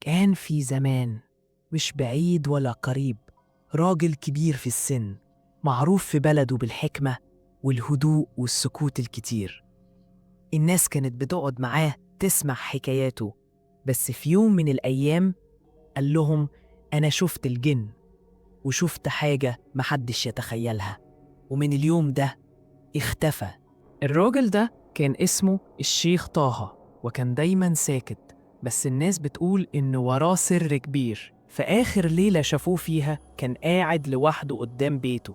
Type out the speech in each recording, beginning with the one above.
كان في زمان مش بعيد ولا قريب راجل كبير في السن، معروف في بلده بالحكمة والهدوء والسكوت الكتير. الناس كانت بتقعد معاه تسمع حكاياته، بس في يوم من الأيام قال لهم: أنا شفت الجن وشفت حاجة محدش يتخيلها، ومن اليوم ده اختفى. الراجل ده كان اسمه الشيخ طه، وكان دايما ساكت، بس الناس بتقول إنه وراه سر كبير. في آخر ليلة شافوه فيها كان قاعد لوحده قدام بيته،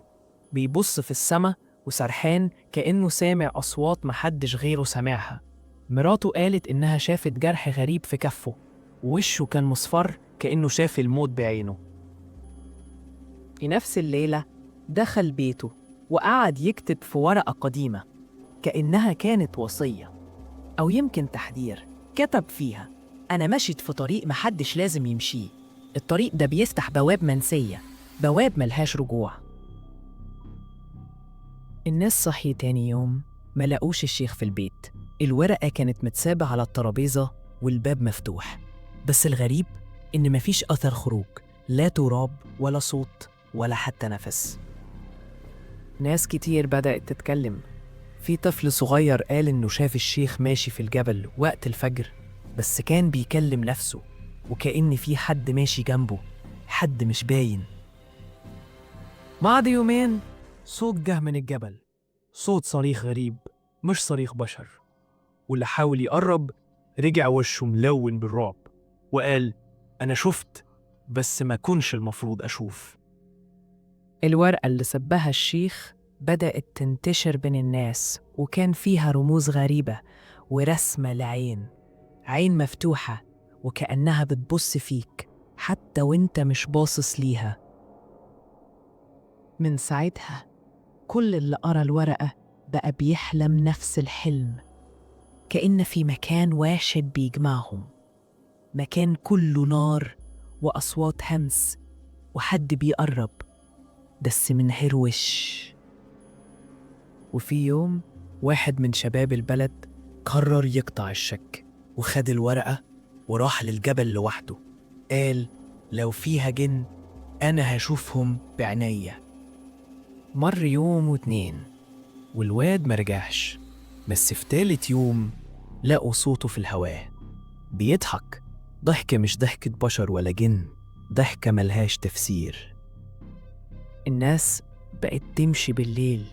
بيبص في السما وسرحان كأنه سامع أصوات محدش غيره سامعها. مراته قالت إنها شافت جرح غريب في كفه، ووشه كان مصفر كأنه شاف الموت بعينه. في نفس الليلة دخل بيته وقعد يكتب في ورقة قديمة كأنها كانت وصية أو يمكن تحذير. كتب فيها: أنا مشيت في طريق محدش لازم يمشيه، الطريق ده بيفتح بواب منسية، بواب ملهاش رجوع. الناس صحي تاني يوم ما لقوش الشيخ في البيت، الورقة كانت متسابة على الترابيزة والباب مفتوح، بس الغريب إن مفيش أثر خروج، لا تراب ولا صوت ولا حتى نفس. ناس كتير بدأت تتكلم. في طفل صغير قال إنه شاف الشيخ ماشي في الجبل وقت الفجر، بس كان بيكلم نفسه وكأن في حد ماشي جنبه، حد مش باين. بعد يومين صوت جه من الجبل، صوت صريخ غريب مش صريخ بشر، واللي حاول يقرب رجع وشه ملون بالرعب وقال: أنا شفت، بس ما كنش المفروض أشوف. الورقة اللي سبها الشيخ بدأت تنتشر بين الناس، وكان فيها رموز غريبة ورسمة لعين، عين مفتوحة وكأنها بتبص فيك حتى وانت مش باصص ليها. من ساعتها كل اللي قرأ الورقة بقى بيحلم نفس الحلم، كأن في مكان واحد بيجمعهم، مكان كله نار وأصوات همس وحد بيقرب بس من غير وش. وفي يوم واحد من شباب البلد قرر يقطع الشك وخد الورقة وراح للجبل لوحده. قال: لو فيها جن أنا هشوفهم بعناية. مر يوم واتنين والواد مرجعش، بس في تالت يوم لقوا صوته في الهواء بيضحك، ضحكة مش ضحكة بشر ولا جن، ضحكة ملهاش تفسير. الناس بقت تمشي بالليل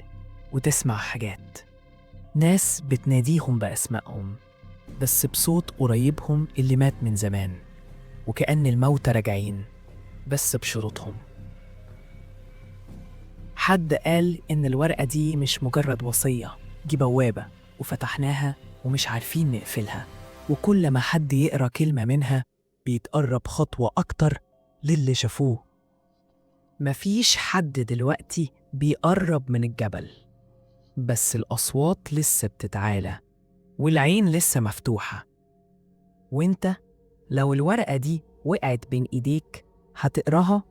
وتسمع حاجات، ناس بتناديهم بأسمائهم بس بصوت قريبهم اللي مات من زمان، وكأن الموتى راجعين بس بشروطهم. حد قال إن الورقة دي مش مجرد وصية، دي بوابة وفتحناها ومش عارفين نقفلها، وكل ما حد يقرأ كلمة منها بيتقرب خطوة أكتر للي شافوه. مفيش حد دلوقتي بيقرب من الجبل، بس الأصوات لسه بتتعالى والعين لسه مفتوحة. وانت لو الورقة دي وقعت بين إيديك هتقراها